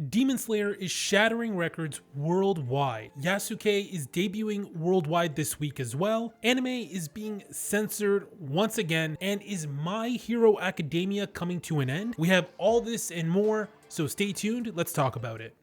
Demon Slayer is shattering records worldwide. Yasuke is debuting worldwide this week as well. Anime is being censored once again, and is My Hero Academia coming to an end? We have all this and more, so stay tuned, let's talk about it.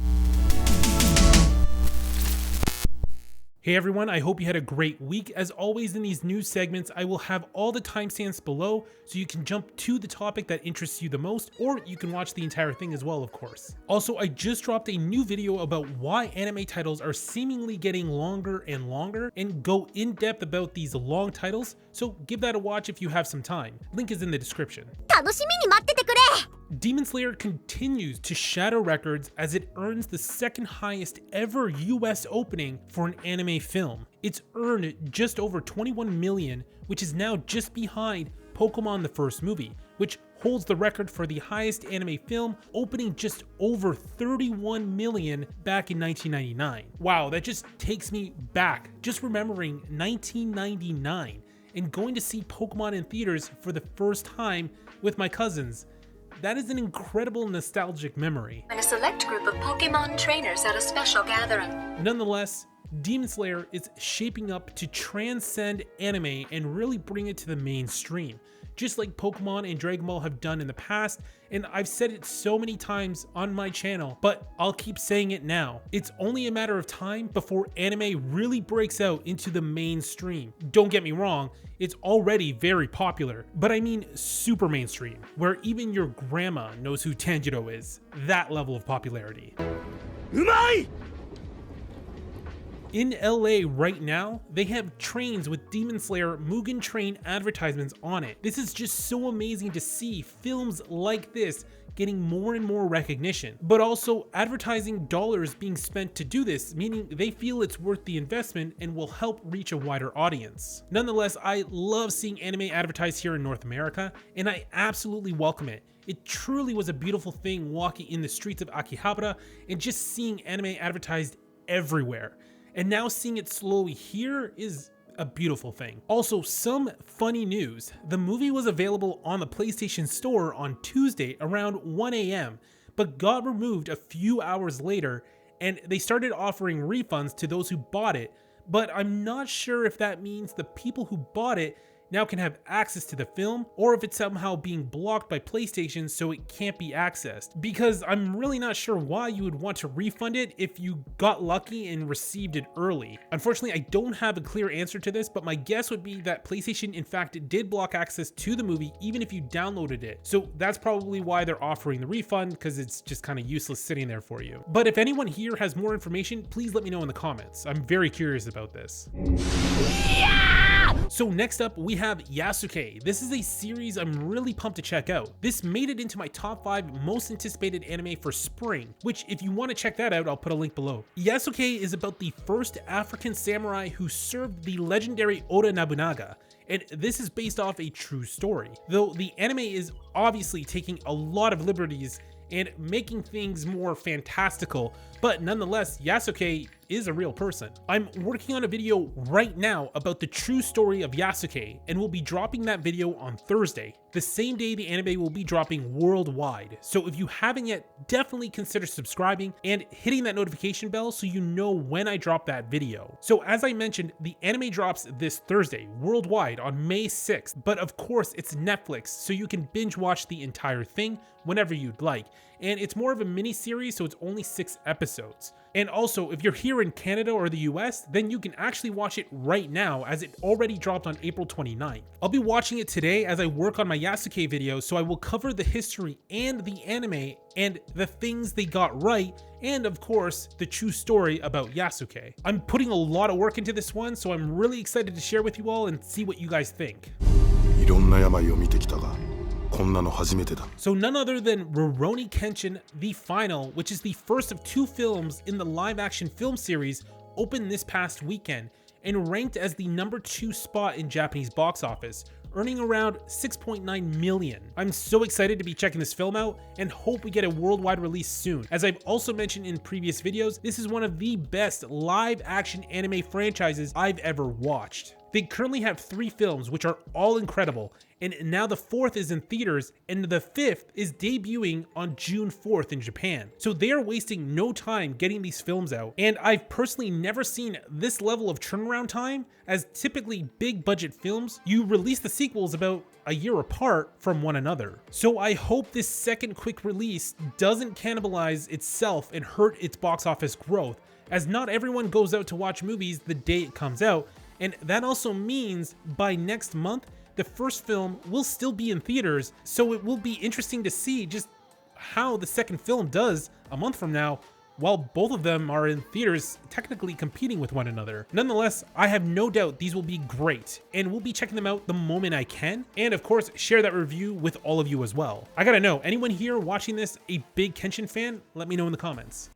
Hey everyone, I hope you had a great week. As always in these news segments, I will have all the timestamps below so you can jump to the topic that interests you the most, or you can watch the entire thing as well, of course. Also, I just dropped a new video about why anime titles are seemingly getting longer and longer, and go in depth about these long titles, so give that a watch if you have some time. Link is in the description. Demon Slayer continues to shatter records as it earns the second highest ever US opening for an anime film. It's earned just over 21 million, which is now just behind Pokemon the first movie, which holds the record for the highest anime film, opening just over 31 million back in 1999. Wow, that just takes me back, just remembering 1999 and going to see Pokemon in theaters for the first time with my cousins. That is an incredible nostalgic memory. And a select group of Pokemon trainers at a special gathering. Nonetheless, Demon Slayer is shaping up to transcend anime and really bring it to the mainstream, just like Pokemon and Dragon Ball have done in the past, and I've said it so many times on my channel, but I'll keep saying it now. It's only a matter of time before anime really breaks out into the mainstream. Don't get me wrong, it's already very popular, but I mean super mainstream, where even your grandma knows who Tanjiro is. That level of popularity. Umai! In LA right now, they have trains with Demon Slayer Mugen train advertisements on it. This is just so amazing to see films like this getting more and more recognition, but also advertising dollars being spent to do this, meaning they feel it's worth the investment and will help reach a wider audience. Nonetheless, I love seeing anime advertised here in North America, and I absolutely welcome it. It truly was a beautiful thing walking in the streets of Akihabara and just seeing anime advertised everywhere. And now seeing it slowly here is a beautiful thing. Also, some funny news. The movie was available on the PlayStation Store on Tuesday around 1 AM, but got removed a few hours later, and they started offering refunds to those who bought it, but I'm not sure if that means the people who bought it now can have access to the film, or if it's somehow being blocked by PlayStation so it can't be accessed, because I'm really not sure why you would want to refund it if you got lucky and received it early. Unfortunately, I don't have a clear answer to this, but my guess would be that PlayStation in fact did block access to the movie even if you downloaded it, so that's probably why they're offering the refund, because it's just kind of useless sitting there for you. But if anyone here has more information, please let me know in the comments. I'm very curious about this. So next up, we have Yasuke. This is a series I'm really pumped to check out. This made it into my top 5 most anticipated anime for spring, which if you want to check that out, I'll put a link below. Yasuke is about the first African samurai who served the legendary Oda Nobunaga, and this is based off a true story. Though the anime is obviously taking a lot of liberties and making things more fantastical, but nonetheless, Yasuke is a real person. I'm working on a video right now about the true story of Yasuke, and we'll be dropping that video on Thursday, the same day the anime will be dropping worldwide. So if you haven't yet, definitely consider subscribing and hitting that notification bell so you know when I drop that video. So as I mentioned, the anime drops this Thursday worldwide on May 6th, but of course it's Netflix, so you can binge watch the entire thing whenever you'd like. And it's more of a mini series, so it's only 6 episodes. And also, if you're here in Canada or the US, then you can actually watch it right now, as it already dropped on April 29th. I'll be watching it today as I work on my Yasuke video, so I will cover the history and the anime and the things they got right, and of course, the true story about Yasuke. I'm putting a lot of work into this one, so I'm really excited to share with you all and see what you guys think. So none other than Rurouni Kenshin, The Final, which is the first of 2 films in the live-action film series, opened this past weekend and ranked as the number 2 spot in Japanese box office, earning around 6.9 million. I'm so excited to be checking this film out and hope we get a worldwide release soon. As I've also mentioned in previous videos, this is one of the best live-action anime franchises I've ever watched. They currently have 3 films, which are all incredible, and now the 4th is in theaters, and the 5th is debuting on June 4th in Japan. So they are wasting no time getting these films out, and I've personally never seen this level of turnaround time, as typically big budget films, you release the sequels about a year apart from one another. So I hope this second quick release doesn't cannibalize itself and hurt its box office growth, as not everyone goes out to watch movies the day it comes out, and that also means by next month, the first film will still be in theaters, so it will be interesting to see just how the second film does a month from now, while both of them are in theaters technically competing with one another. Nonetheless, I have no doubt these will be great, and we'll be checking them out the moment I can, and of course, share that review with all of you as well. I gotta know, anyone here watching this a big Kenshin fan? Let me know in the comments.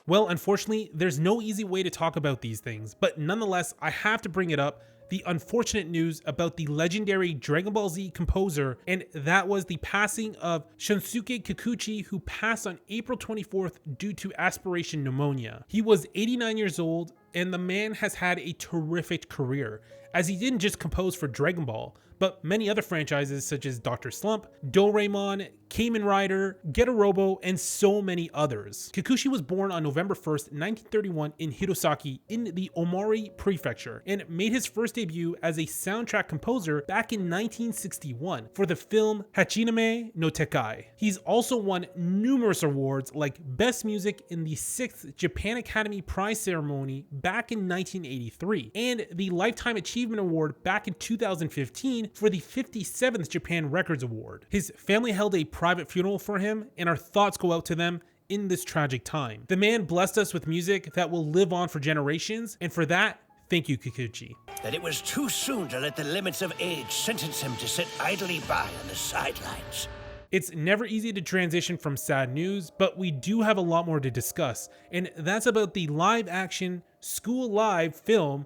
Well, unfortunately, there's no easy way to talk about these things, but nonetheless, I have to bring it up. The unfortunate news about the legendary Dragon Ball Z composer, and that was the passing of Shunsuke Kikuchi, who passed on April 24th due to aspiration pneumonia. He was 89 years old, and the man has had a terrific career, as he didn't just compose for Dragon Ball, but many other franchises such as Dr. Slump, Doraemon, Kamen Rider, Getter Robo, and so many others. Kikuchi was born on November 1st, 1931 in Hirosaki in the Omori Prefecture, and made his first debut as a soundtrack composer back in 1961 for the film Hachiname no Tekai. He's also won numerous awards like Best Music in the 6th Japan Academy Prize ceremony back in 1983, and the Lifetime Achievement Award back in 2015 for the 57th Japan Records Award. His family held a private funeral for him, and our thoughts go out to them in this tragic time. The man blessed us with music that will live on for generations, and for that, thank you, Kikuchi. That it was too soon to let the limits of age sentence him to sit idly by on the sidelines. It's never easy to transition from sad news, but we do have a lot more to discuss, and that's about the live-action School Live film,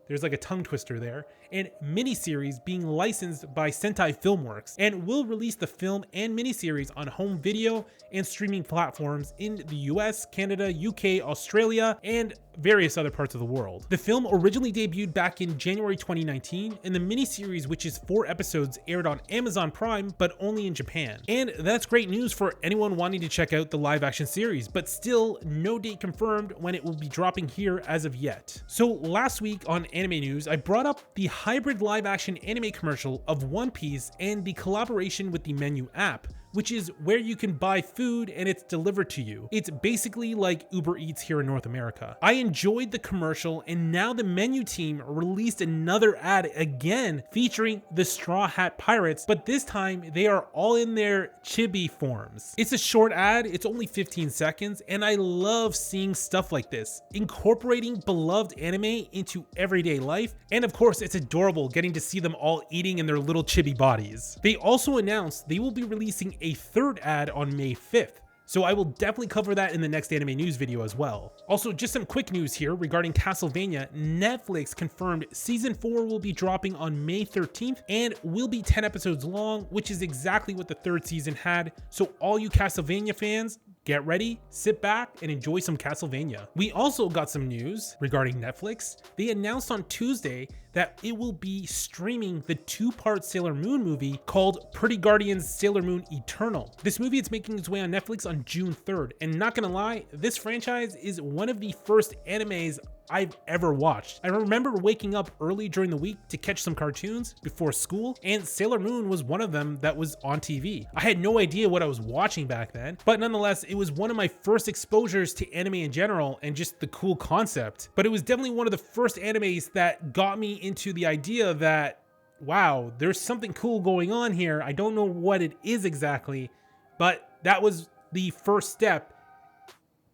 there's like a tongue twister there, and miniseries being licensed by Sentai Filmworks, and will release the film and miniseries on home video and streaming platforms in the US, Canada, UK, Australia, and various other parts of the world. The film originally debuted back in January 2019, and the miniseries, which is 4 episodes, aired on Amazon Prime, but only in Japan. And that's great news for anyone wanting to check out the live action series, but still no date confirmed when it will be dropping here as of yet. So last week on Anime News, I brought up the hybrid live action anime commercial of One Piece and the collaboration with the Menu app, which is where you can buy food and it's delivered to you. It's basically like Uber Eats here in North America. I enjoyed the commercial, and now the Menu team released another ad again featuring the Straw Hat Pirates, but this time they are all in their chibi forms. It's a short ad, it's only 15 seconds, and I love seeing stuff like this, incorporating beloved anime into everyday life, and of course it's adorable getting to see them all eating in their little chibi bodies. They also announced they will be releasing a 3rd ad on May 5th. So I will definitely cover that in the next anime news video as well. Also, just some quick news here regarding Castlevania. Netflix confirmed season 4 will be dropping on May 13th and will be 10 episodes long, which is exactly what the 3rd season had. So all you Castlevania fans, get ready, sit back, and enjoy some Castlevania. We also got some news regarding Netflix. They announced on Tuesday that it will be streaming the 2-part Sailor Moon movie called Pretty Guardians Sailor Moon Eternal. This movie is making its way on Netflix on June 3rd, and not gonna lie, this franchise is one of the first animes I've ever watched. I remember waking up early during the week to catch some cartoons before school, and Sailor Moon was one of them that was on TV. I had no idea what I was watching back then, but nonetheless, it was one of my first exposures to anime in general and just the cool concept. But it was definitely one of the first animes that got me into the idea that, wow, there's something cool going on here. I don't know what it is exactly, but that was the first step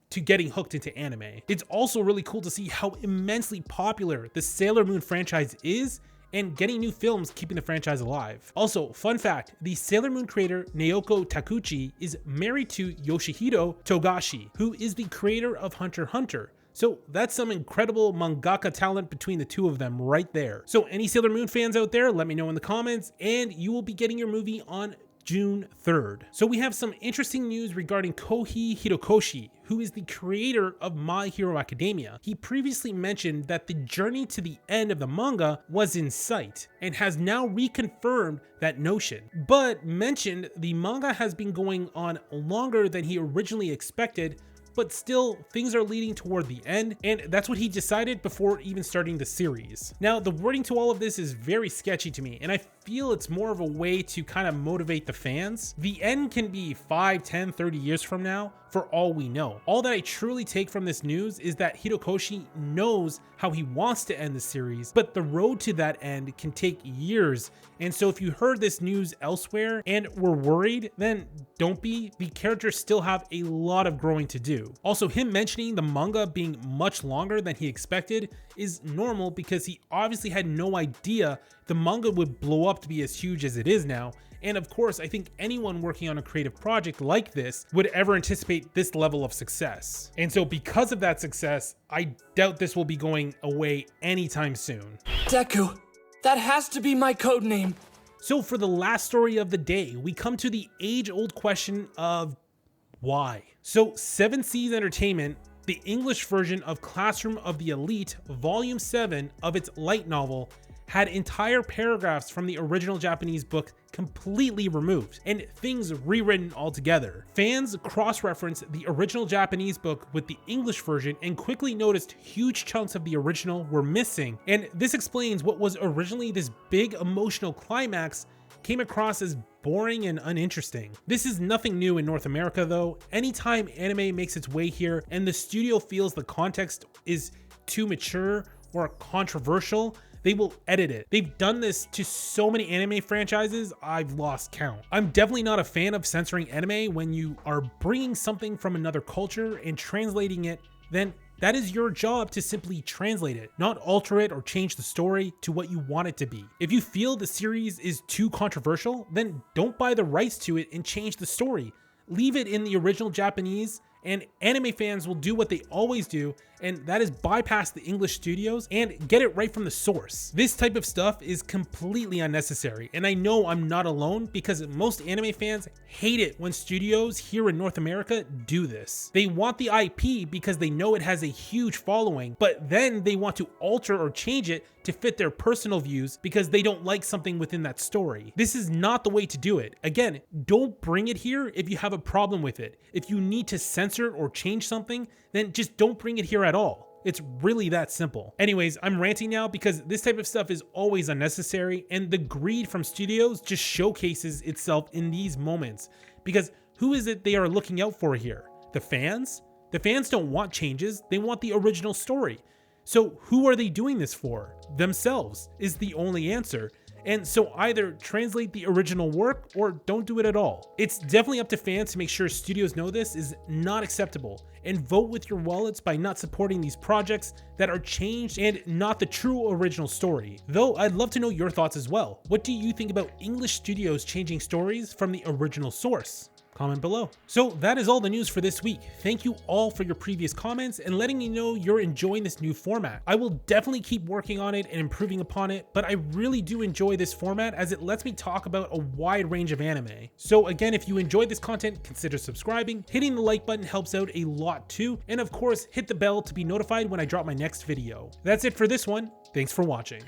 to getting hooked into anime. It's also really cool to see how immensely popular the Sailor Moon franchise is, and getting new films keeping the franchise alive. Also, fun fact, the Sailor Moon creator Naoko Takuchi is married to Yoshihiro Togashi, who is the creator of Hunter x Hunter. So that's some incredible mangaka talent between the two of them right there. So any Sailor Moon fans out there, let me know in the comments, and you will be getting your movie on June 3rd. So we have some interesting news regarding Kohei Hirokoshi, who is the creator of My Hero Academia. He previously mentioned that the journey to the end of the manga was in sight, and has now reconfirmed that notion, but mentioned the manga has been going on longer than he originally expected, but still things are leading toward the end, and that's what he decided before even starting the series. Now, the wording to all of this is very sketchy to me, and I feel it's more of a way to kind of motivate the fans. The end can be 5, 10, 30 years from now, for all we know. All that I truly take from this news is that Hirokoshi knows how he wants to end the series, but the road to that end can take years. And so if you heard this news elsewhere and were worried, then don't be. The characters still have a lot of growing to do. Also, him mentioning the manga being much longer than he expected is normal, because he obviously had no idea the manga would blow up to be as huge as it is now. And of course, I think anyone working on a creative project like this would ever anticipate this level of success. And so because of that success, I doubt this will be going away anytime soon. Deku, that has to be my code name. So for the last story of the day, we come to the age-old question of why. So 7 Seas Entertainment, the English version of Classroom of the Elite, Volume 7 of its light novel, had entire paragraphs from the original Japanese book completely removed and things rewritten altogether. Fans cross-referenced the original Japanese book with the English version and quickly noticed huge chunks of the original were missing, and this explains what was originally this big emotional climax came across as boring and uninteresting. This is nothing new in North America though. Anytime anime makes its way here and the studio feels the context is too mature or controversial, they will edit it. They've done this to so many anime franchises, I've lost count. I'm definitely not a fan of censoring anime. When you are bringing something from another culture and translating it, then that is your job to simply translate it, not alter it or change the story to what you want it to be. If you feel the series is too controversial, then don't buy the rights to it and change the story. Leave it in the original Japanese, and anime fans will do what they always do, and that is bypass the English studios and get it right from the source. This type of stuff is completely unnecessary, and I know I'm not alone, because most anime fans hate it when studios here in North America do this. They want the IP because they know it has a huge following, but then they want to alter or change it to fit their personal views because they don't like something within that story. This is not the way to do it. Again, don't bring it here if you have a problem with it. If you need to censor or change something, then just don't bring it here at all. It's really that simple. Anyways, I'm ranting now because this type of stuff is always unnecessary, and the greed from studios just showcases itself in these moments. Because who is it they are looking out for here? The fans? The fans don't want changes, they want the original story. So who are they doing this for? Themselves is the only answer. And so either translate the original work or don't do it at all. It's definitely up to fans to make sure studios know this is not acceptable, and vote with your wallets by not supporting these projects that are changed and not the true original story. Though I'd love to know your thoughts as well. What do you think about English studios changing stories from the original source? Comment below. So that is all the news for this week. Thank you all for your previous comments and letting me know you're enjoying this new format. I will definitely keep working on it and improving upon it, but I really do enjoy this format as it lets me talk about a wide range of anime. So again, if you enjoyed this content, consider subscribing. Hitting the like button helps out a lot too. And of course, hit the bell to be notified when I drop my next video. That's it for this one. Thanks for watching.